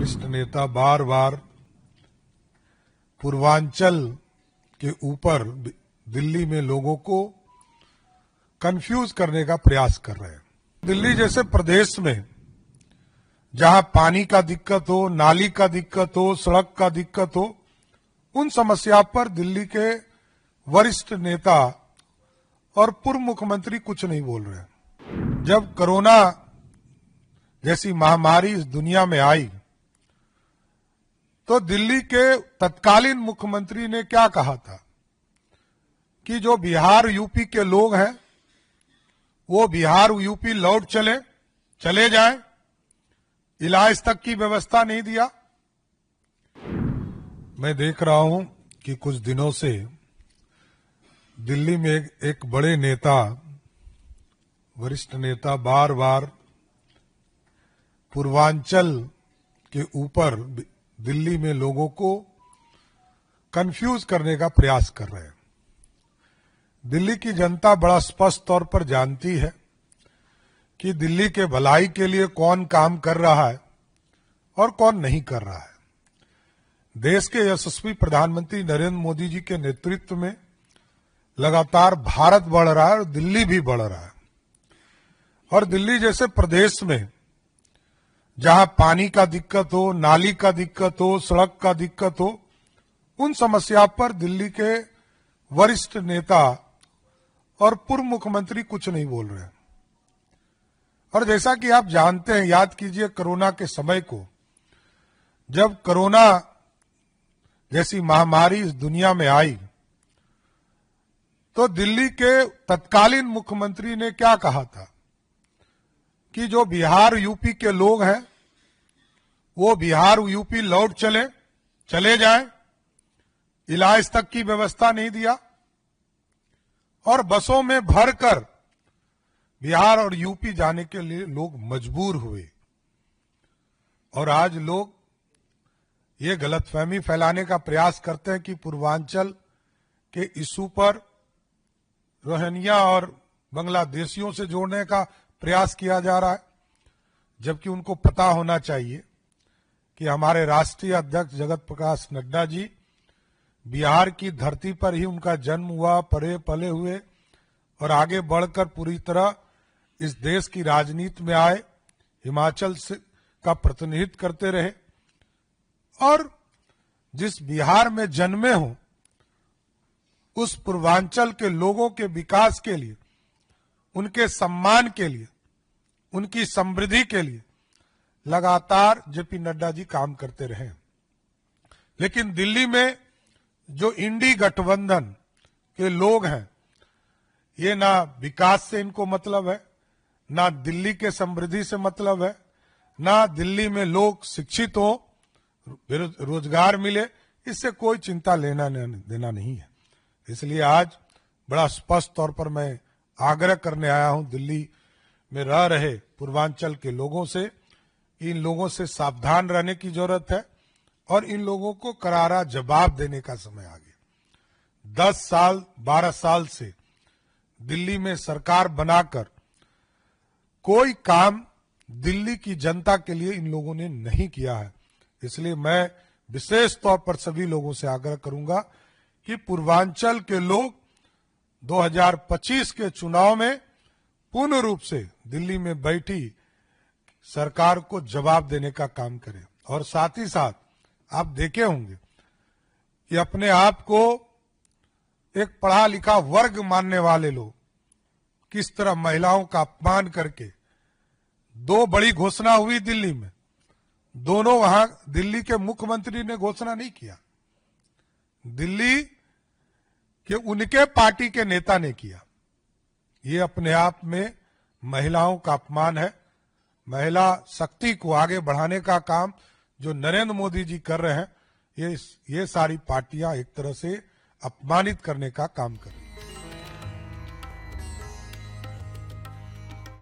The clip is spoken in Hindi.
वरिष्ठ नेता बार बार पूर्वांचल के ऊपर दिल्ली में लोगों को कंफ्यूज करने का प्रयास कर रहे हैं। दिल्ली जैसे प्रदेश में जहां पानी का दिक्कत हो, नाली का दिक्कत हो, सड़क का दिक्कत हो, उन समस्या पर दिल्ली के वरिष्ठ नेता और पूर्व मुख्यमंत्री कुछ नहीं बोल रहे। जब कोरोना जैसी महामारी इस दुनिया में आई तो दिल्ली के तत्कालीन मुख्यमंत्री ने क्या कहा था कि जो बिहार यूपी के लोग हैं वो बिहार यूपी लौट चले जाएं, इलाज तक की व्यवस्था नहीं दिया। मैं देख रहा हूं कि कुछ दिनों से दिल्ली में एक बड़े नेता, वरिष्ठ नेता बार बार पूर्वांचल के ऊपर दिल्ली में लोगों को कंफ्यूज करने का प्रयास कर रहे हैं। दिल्ली की जनता बड़ा स्पष्ट तौर पर जानती है कि दिल्ली के भलाई के लिए कौन काम कर रहा है और कौन नहीं कर रहा है। देश के यशस्वी प्रधानमंत्री नरेंद्र मोदी जी के नेतृत्व में लगातार भारत बढ़ रहा है और दिल्ली भी बढ़ रहा है। और दिल्ली जैसे प्रदेश में जहां पानी का दिक्कत हो, नाली का दिक्कत हो, सड़क का दिक्कत हो, उन समस्या पर दिल्ली के वरिष्ठ नेता और पूर्व मुख्यमंत्री कुछ नहीं बोल रहे। और जैसा कि आप जानते हैं, याद कीजिए कोरोना के समय को, जब कोरोना जैसी महामारी इस दुनिया में आई तो दिल्ली के तत्कालीन मुख्यमंत्री ने क्या कहा था कि जो बिहार यूपी के लोग हैं वो बिहार यूपी लौट चले जाएं, इलाज तक की व्यवस्था नहीं दिया और बसों में भरकर बिहार और यूपी जाने के लिए लोग मजबूर हुए। और आज लोग ये गलतफहमी फैलाने का प्रयास करते हैं कि पूर्वांचल के इशू पर रोहिंग्या और बांग्लादेशियों से जोड़ने का प्रयास किया जा रहा है, जबकि उनको पता होना चाहिए कि हमारे राष्ट्रीय अध्यक्ष जगत प्रकाश नड्डा जी बिहार की धरती पर ही उनका जन्म हुआ, पले हुए और आगे बढ़कर पूरी तरह इस देश की राजनीति में आए, हिमाचल से का प्रतिनिधित्व करते रहे और जिस बिहार में जन्मे हों उस पूर्वांचल के लोगों के विकास के लिए, उनके सम्मान के लिए, उनकी समृद्धि के लिए लगातार जेपी नड्डा जी काम करते रहे। लेकिन दिल्ली में जो इंडी गठबंधन के लोग हैं, ये ना विकास से इनको मतलब है, ना दिल्ली के समृद्धि से मतलब है, ना दिल्ली में लोग शिक्षित हो, रोजगार मिले, इससे कोई चिंता लेना देना नहीं है। इसलिए आज बड़ा स्पष्ट तौर पर मैं आग्रह करने आया हूं दिल्ली में रह रहे पूर्वांचल के लोगों से, इन लोगों से सावधान रहने की जरूरत है और इन लोगों को करारा जवाब देने का समय आ गया। 10 साल 12 साल से दिल्ली में सरकार बनाकर कोई काम दिल्ली की जनता के लिए इन लोगों ने नहीं किया है। इसलिए मैं विशेष तौर पर सभी लोगों से आग्रह करूंगा कि पूर्वांचल के लोग 2025 के चुनाव में पूर्ण रूप से दिल्ली में बैठी सरकार को जवाब देने का काम करें। और साथ ही साथ आप देखे होंगे कि अपने आप को एक पढ़ा लिखा वर्ग मानने वाले लोग किस तरह महिलाओं का अपमान करके 2 बड़ी घोषणा हुई दिल्ली में, दोनों वहां दिल्ली के मुख्यमंत्री ने घोषणा नहीं किया, दिल्ली के उनके पार्टी के नेता ने किया। ये अपने आप में महिलाओं का अपमान है। महिला शक्ति को आगे बढ़ाने का काम जो नरेंद्र मोदी जी कर रहे हैं, ये सारी पार्टियां एक तरह से अपमानित करने का काम कर रही हैं।